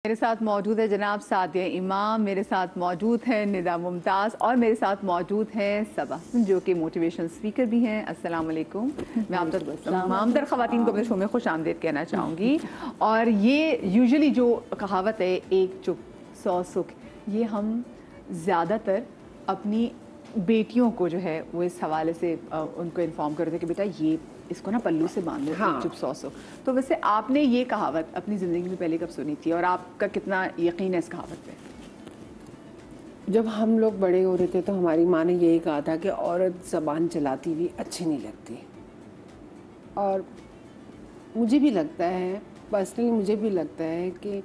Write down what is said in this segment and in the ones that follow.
میرے ساتھ موجود ہے جناب سعدیہ امام، میرے ساتھ موجود ہے ندا ممتاز اور میرے ساتھ موجود ہے صبا جو کہ موٹیویشنل اسپیکر بھی ہیں۔ السلام علیکم۔ میں عام در خواتین کو اپنے شو میں خوش آمدید کہنا چاہوں گی۔ اور یہ یوزلی جو کہاوت ہے ایک چپ 100 سکھ، یہ ہم زیادہ تر اپنی بیٹیوں کو جو ہے وہ اس حوالے سے ان کو انفارم کرتے کہ بیٹا یہ اس کو نا پلو سے باندھ دو، ایک چپ 100 سکھ۔ تو ویسے آپ نے یہ کہاوت اپنی زندگی میں پہلے کب سنی تھی اور آپ کا کتنا یقین ہے اس کہاوت پہ؟ جب ہم لوگ بڑے ہو رہے تھے تو ہماری ماں نے یہی کہا تھا کہ عورت زبان چلاتی ہوئی اچھی نہیں لگتی، اور مجھے بھی لگتا ہے، پرسنلی مجھے بھی لگتا ہے کہ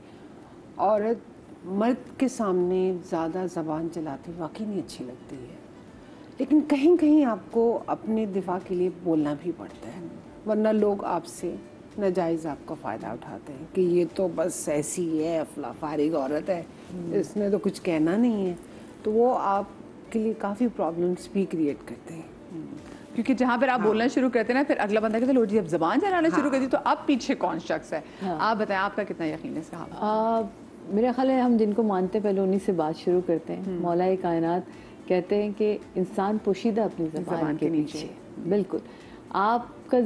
عورت مرد کے سامنے زیادہ زبان چلاتی واقعی نہیں اچھی لگتی ہے، لیکن کہیں کہیں آپ کو اپنے دفاع کے لیے بولنا بھی پڑتا ہے، ورنہ لوگ آپ سے ناجائز آپ کا فائدہ اٹھاتے ہیں کہ یہ تو بس ایسی ہے، افلا فارغ عورت ہے، اس نے تو کچھ کہنا نہیں ہے، تو وہ آپ کے لیے کافی پرابلمس بھی کریٹ کرتے ہیں، کیونکہ جہاں پر آپ بولنا شروع کرتے ہیں نا پھر اگلا بندہ کہتے ہیں لو جی اب زبان چلانا شروع کر دی تو اب پیچھے کون شخص ہے؟ آپ بتائیں آپ کا کتنا یقین ہے اس کہاوت؟ میرا خیال ہے ہم جن کو مانتے پہلے انہی سے بات شروع کرتے ہیں۔ مولا کائنات کہتے ہیں کہ انسان پوشیدہ اپنی زبان کے نیچے، بالکل آپ کا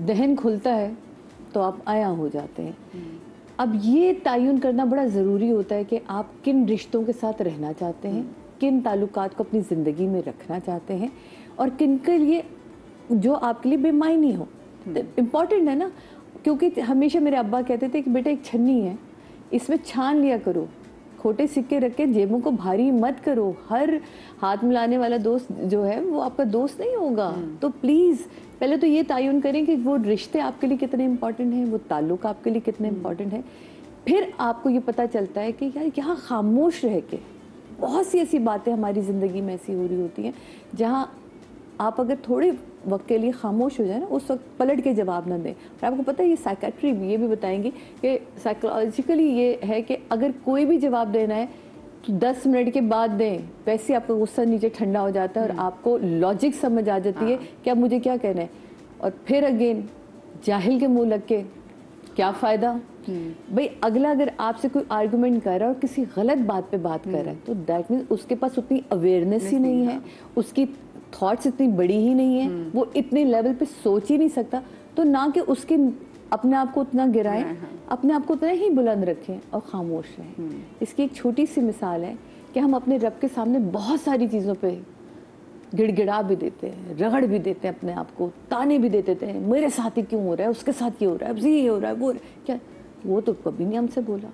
دہن کھلتا ہے تو آپ عیاں ہو جاتے ہیں۔ اب یہ تعین کرنا بڑا ضروری ہوتا ہے کہ آپ کن رشتوں کے ساتھ رہنا چاہتے ہیں، کن تعلقات کو اپنی زندگی میں رکھنا چاہتے ہیں، اور کن کے لیے جو آپ کے لیے بے معنی ہو۔ امپورٹنٹ ہے نا، کیونکہ ہمیشہ میرے ابا کہتے تھے کہ بیٹا ایک چھنی ہے، اس میں چھان لیا کرو، کھوٹے سکے رکھ کے جیبوں کو بھاری مت کرو، ہر ہاتھ ملانے والا دوست جو ہے وہ آپ کا دوست نہیں ہوگا۔ تو پلیز پہلے تو یہ تعین کریں کہ وہ رشتے آپ کے لیے کتنے امپورٹنٹ ہیں، وہ تعلق آپ کے لیے کتنے امپورٹنٹ ہیں، پھر آپ کو یہ پتہ چلتا ہے کہ یار یہاں خاموش رہ کے بہت سی ایسی باتیں ہماری زندگی میں ایسی ہو رہی ہوتی ہیں جہاں آپ اگر تھوڑے وقت کے لیے خاموش ہو جائیں نا، اس وقت پلٹ کے جواب نہ دیں۔ اور آپ کو پتہ ہے یہ سائیکیٹری بھی یہ بھی بتائیں گی کہ سائیکولوجیکلی یہ ہے کہ اگر کوئی بھی جواب دینا ہے تو 10 منٹ کے بعد دیں، ویسے آپ کا غصہ نیچے ٹھنڈا ہو جاتا ہے اور آپ کو لاجک سمجھ آ جاتی ہے کہ اب مجھے کیا کہنا ہے۔ اور پھر اگین جاہل کے منہ لگ کے کیا فائدہ؟ بھئی اگلا اگر آپ سے کوئی آرگومنٹ کر رہا ہے اور کسی غلط بات پہ بات کر رہا ہے تو دیٹ مینس اس کے پاس اتنی اویئرنیس ہی نہیں ہے، اس کی تھاٹس اتنی بڑی ہی نہیں ہے، وہ اتنے لیول پہ سوچ ہی نہیں سکتا، تو نہ کہ اس کے اپنے آپ کو اتنا گرائیں، اپنے آپ کو اتنا ہی بلند رکھیں اور خاموش رہیں۔ اس کی ایک چھوٹی سی مثال ہے کہ ہم اپنے رب کے سامنے بہت ساری چیزوں پہ گڑ گڑا بھی دیتے ہیں، رگڑ بھی دیتے ہیں اپنے آپ کو، تانے بھی دیتے ہیں، میرے ساتھ ہی کیوں ہو رہا ہے، اس کے ساتھ یہ ہو رہا ہے، اب یہ ہو رہا ہے، وہ کیا، وہ تو کبھی نہیں ہم سے بولا،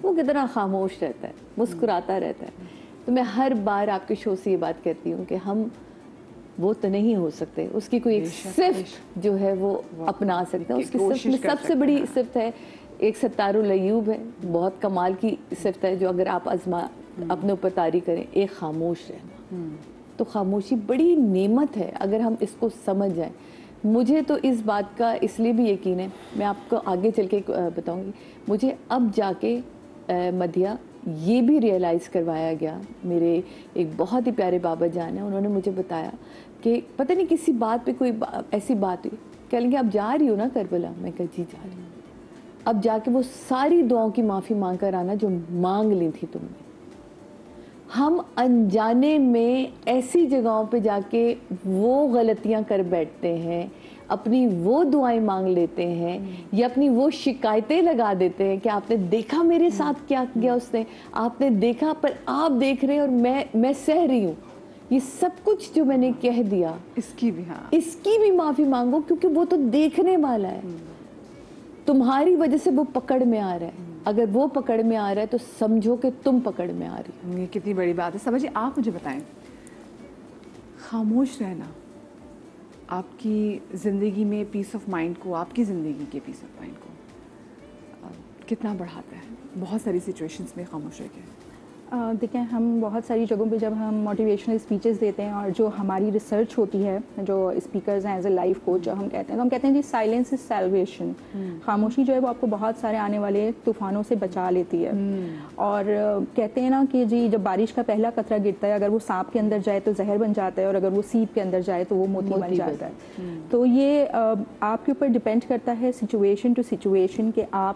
وہ کتنا خاموش رہتا ہے، مسکراتا رہتا ہے۔ تو میں ہر بار آپ کے شو سے یہ بات کہتی ہوں کہ ہم وہ تو نہیں ہو سکتے، اس کی کوئی ایک صفت جو ہے وہ اپنا سکتا ہے، اس کی صفت میں سب سے بڑی صفت ہے ایک ستار العیوب ہے، بہت کمال کی صفت ہے جو اگر آپ اپنے اوپر طاری کریں، ایک خاموش رہنا۔ تو خاموشی بڑی نعمت ہے اگر ہم اس کو سمجھ جائیں۔ مجھے تو اس بات کا اس لیے بھی یقین ہے، میں آپ کو آگے چل کے بتاؤں گی، مجھے اب جا کے مدھیہ یہ بھی ریئلائز کروایا گیا، میرے ایک بہت ہی پیارے بابا جان ہیں، انہوں نے مجھے بتایا کہ پتہ نہیں کسی بات پہ کوئی ایسی بات ہوئی، کہہ لیں گے آپ جا رہی ہو نا کربلا؟ میں کہا جی جا رہی ہوں۔ اب جا کے وہ ساری دعاؤں کی معافی مانگ کر آنا جو مانگ لی تھی تم نے۔ ہم انجانے میں ایسی جگہوں پہ جا کے وہ غلطیاں کر بیٹھتے ہیں، اپنی وہ دعائیں مانگ لیتے ہیں یا اپنی وہ شکایتیں لگا دیتے ہیں کہ آپ نے دیکھا میرے ساتھ کیا کیا اس نے، آپ نے دیکھا پر آپ دیکھ رہے ہیں اور میں سہ رہی ہوں، یہ سب کچھ جو میں نے کہہ دیا اس کی بھی معافی مانگو، کیونکہ وہ تو دیکھنے والا ہے، تمہاری وجہ سے وہ پکڑ میں آ رہا ہے، اگر وہ پکڑ میں آ رہا ہے تو سمجھو کہ تم پکڑ میں آ رہی ہو۔ یہ کتنی بڑی بات ہے۔ سمجھے آپ مجھے بتائیں، خاموش رہنا آپ کی زندگی میں پیس آف مائنڈ کو، آپ کی زندگی کے پیس آف مائنڈ کو کتنا بڑھاتا ہے؟ بہت ساری سچویشنز میں خاموش رہ کے دیکھیں، ہم بہت ساری جگہوں پہ جب ہم موٹیویشنل اسپیچز دیتے ہیں اور جو ہماری ریسرچ ہوتی ہے، جو اسپیکرز ہیں ایز اے لائف کوچ ہم کہتے ہیں، تو ہم کہتے ہیں جی سائلنس از سیلویشن، خاموشی جو ہے وہ آپ کو بہت سارے آنے والے طوفانوں سے بچا لیتی ہے۔ اور کہتے ہیں نا کہ جی جب بارش کا پہلا قطرہ گرتا ہے، اگر وہ سانپ کے اندر جائے تو زہر بن جاتا ہے، اور اگر وہ سیپ کے اندر جائے تو وہ موتی بن جاتا ہے۔ تو یہ آپ کے اوپر ڈپینڈ کرتا ہے سچویشن ٹو سچویشن کہ آپ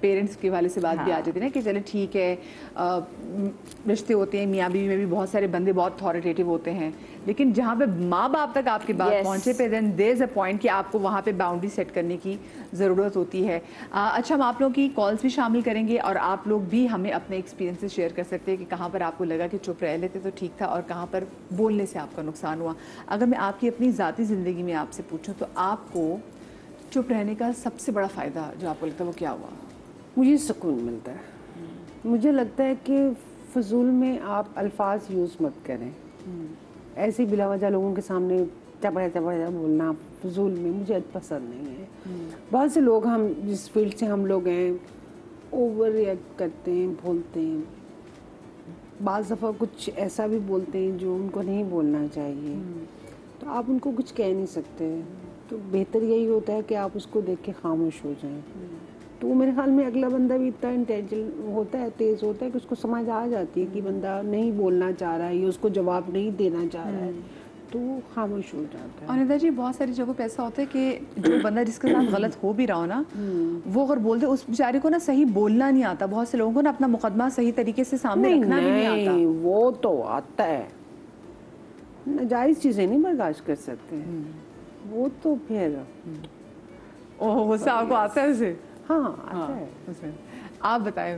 پیرنٹس کے والے سے بات بھی آ جاتی ہے نا کہ چلے ٹھیک ہے، رشتے ہوتے ہیں میاں بیوی میں بھی بہت سارے بندے بہت اتھارٹیٹیو ہوتے ہیں، لیکن جہاں پہ ماں باپ تک آپ کی بات پہنچے پہ دین دیر از اے پوائنٹ کہ آپ کو وہاں پہ باؤنڈری سیٹ کرنے کی ضرورت ہوتی ہے. اچھا، ہم آپ لوگوں کی کالس بھی شامل کریں گے اور آپ لوگ بھی ہمیں اپنے ایکسپیرینسز شیئر کر سکتے ہیں کہ کہاں پر آپ کو لگا کہ چپ رہ لیتے تو ٹھیک تھا اور کہاں پر بولنے سے آپ کا نقصان ہوا. اگر میں آپ کی اپنی ذاتی زندگی میں آپ سے پوچھوں تو آپ کو چپ رہنے کا سب سے بڑا فائدہ جو آپ کو لگتا ہے وہ کیا ہوا؟ مجھے سکون ملتا ہے. مجھے لگتا ہے کہ فضول میں آپ الفاظ یوز مت کریں. ایسے ہی بلا وجہ لوگوں کے سامنے چپڑا چپڑا بولنا فضول میں مجھے پسند نہیں ہے. بہت سے لوگ ہم جس فیلڈ سے ہم لوگ ہیں اوور ریئیکٹ کرتے ہیں، بولتے ہیں، بعض دفعہ کچھ ایسا بھی بولتے ہیں جو ان کو نہیں بولنا چاہیے، تو آپ ان کو کچھ کہہ نہیں سکتے. تو بہتر یہی ہوتا ہے کہ آپ اس کو دیکھ کے خاموش ہو جائیں. تو میرے خیال میں اگلا بندہ بھی اتنا انٹیلیجنٹ ہوتا ہے، تیز ہوتا ہے کہ اس کو سمجھ آ جاتی ہے کہ بندہ نہیں بولنا چاہ رہا ہے یا اس کو جواب نہیں دینا چاہ رہا ہے، تو وہ خاموش ہو جاتا ہے. اور ندا جی بہت ساری جگہوں پہ ایسا ہوتا ہے کہ جو بندہ جس کے ساتھ غلط ہو بھی رہا ہو نا، وہ اگر بولتے اس بیچارے کو نا صحیح بولنا نہیں آتا. بہت سے لوگوں کو نا اپنا مقدمہ صحیح طریقے سے سامنے رکھنا بھی نہیں آتا. وہ تو آتا ہے، ناجائز چیزیں نہیں برداشت کر سکتے وہ تو پھر غصہ آپ کو آتا ہے اسے؟ ہاں آتا ہے. آپ بتائیں.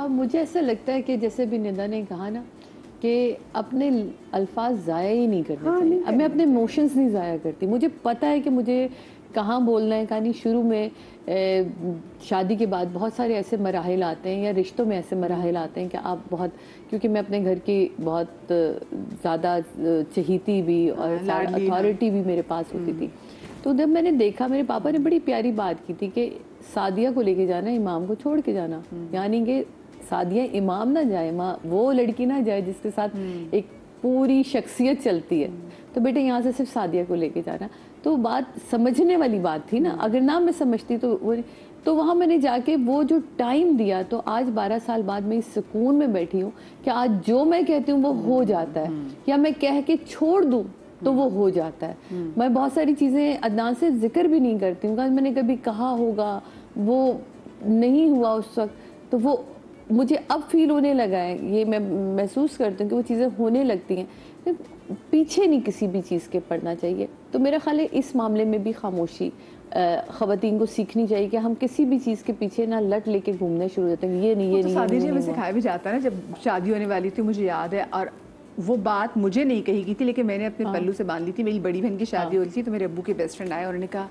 مجھے ایسا لگتا ہے کہ جیسے بھی ندا نے کہا نا کہ اپنے الفاظ ضائع ہی نہیں کرنے چاہیے. اب میں اپنے ایموشنز نہیں ضائع کرتی. مجھے پتہ ہے کہ مجھے کہاں بولنا ہے کہاں نہیں. شروع میں شادی کے بعد بہت سارے ایسے مراحل آتے ہیں یا رشتوں میں ایسے مراحل آتے ہیں کہ آپ بہت، کیونکہ میں اپنے گھر کی بہت زیادہ چہیتی بھی اور اتھارٹی بھی میرے پاس ہوتی تھی. تو جب میں نے دیکھا، میرے پاپا نے بڑی پیاری بات کی تھی کہ سعدیہ کو لے کے جانا، امام کو چھوڑ کے جانا. یعنی کہ سعدیہ امام نہ جائے، وہ لڑکی نہ جائے جس کے ساتھ ایک پوری شخصیت چلتی ہے. تو بیٹے یہاں سے صرف سعدیہ کو لے کے جانا. تو بات سمجھنے والی بات تھی نا. اگر نہ میں سمجھتی تو وہاں میں نے جا کے وہ جو ٹائم دیا، تو آج 12 سال بعد میں اس سکون میں بیٹھی ہوں کہ آج جو میں کہتی ہوں وہ ہو جاتا ہے، یا میں کہہ کے چھوڑ دوں تو وہ ہو جاتا ہے. میں بہت ساری چیزیں عدنان سے ذکر بھی نہیں کرتی ہوں کہ میں نے کبھی کہا ہوگا وہ نہیں ہوا اس وقت، تو وہ مجھے اب فیل ہونے لگا ہے. یہ میں محسوس کرتی ہوں کہ وہ چیزیں ہونے لگتی ہیں. پیچھے نہیں کسی بھی چیز کے پڑنا چاہیے. تو میرا خیال ہے اس معاملے میں بھی خاموشی خواتین کو سیکھنی چاہیے کہ ہم کسی بھی چیز کے پیچھے نہ لٹ لے کے گھومنے شروع ہوتے ہیں. یہ نہیں شادی جی میں سکھایا بھی جاتا ہے نا. جب شادی ہونے والی تھی مجھے یاد ہے، اور وہ بات مجھے نہیں کہی گئی تھی لیکن میں نے اپنے پلو سے باندھ لی تھی. میری بڑی بہن کی شادی ہو رہی تھی تو میرے ابو کے بیسٹ فرینڈ آئے اور انہوں نے کہا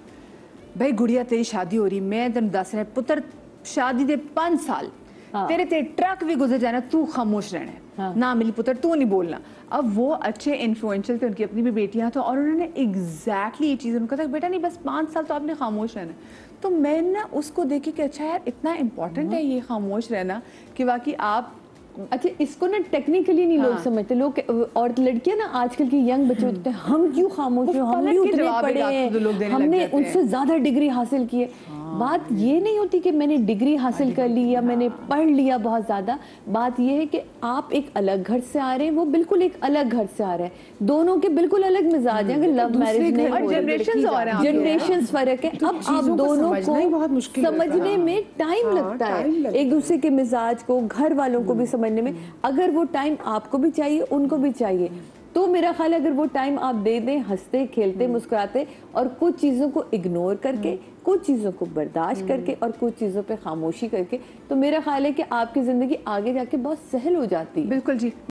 بھائی گڑیا تیری شادی ہو رہی، میں تم دس رہے پتر شادی دے 5 سال تیرے ٹرک بھی گزر جانا، تو خاموش رہنا ہے، نہ ملی پتر تو نہیں بولنا. اب وہ اچھے انفلوئنشل تھے، ان کی اپنی بھی بیٹیاں تو، اور انہوں نے ایگزیکٹلی یہ چیز ان کو کہا بیٹا نہیں بس 5 سال تو آپ نے خاموش رہنا. تو میں نا اس کو دیکھی کہ اچھا یار اتنا امپورٹنٹ ہے یہ خاموش رہنا کہ واقعی آپ. اچھا اس کو نا ٹیکنیکلی نہیں لوگ سمجھتے. لوگ اور لڑکیاں نا آج کل کی ینگ بچے ہوتے ہیں ہم کیوں خاموش ہیں، ہم بھی اتنے پڑھے ہیں، ہم نے ان سے زیادہ ڈگری حاصل کی ہے. بات یہ نہیں ہوتی کہ میں نے ڈگری حاصل کر لی یا میں نے پڑھ لیا بہت زیادہ. بات یہ ہے کہ آپ ایک الگ گھر سے آ رہے ہیں، وہ بالکل ایک الگ گھر سے آ رہے ہیں. دونوں کے بالکل الگ مزاج ہیں. اگر لو میرج نہیں ہو جنریشنز فرق ہے. اب آپ دونوں کو سمجھنے میں ٹائم لگتا ہے، ایک دوسرے کے مزاج کو، گھر والوں کو بھی سمجھنے میں. اگر وہ ٹائم آپ کو بھی چاہیے ان کو بھی چاہیے، تو میرا خیال ہے اگر وہ ٹائم آپ دے دیں ہنستے کھیلتے مسکراتے اور کچھ چیزوں کو اگنور کر کے، کچھ چیزوں کو برداشت کر کے اور کچھ چیزوں پہ خاموشی کر کے، تو میرا خیال ہے کہ آپ کی زندگی آگے جا کے بہت سہل ہو جاتی ہے. بالکل جی.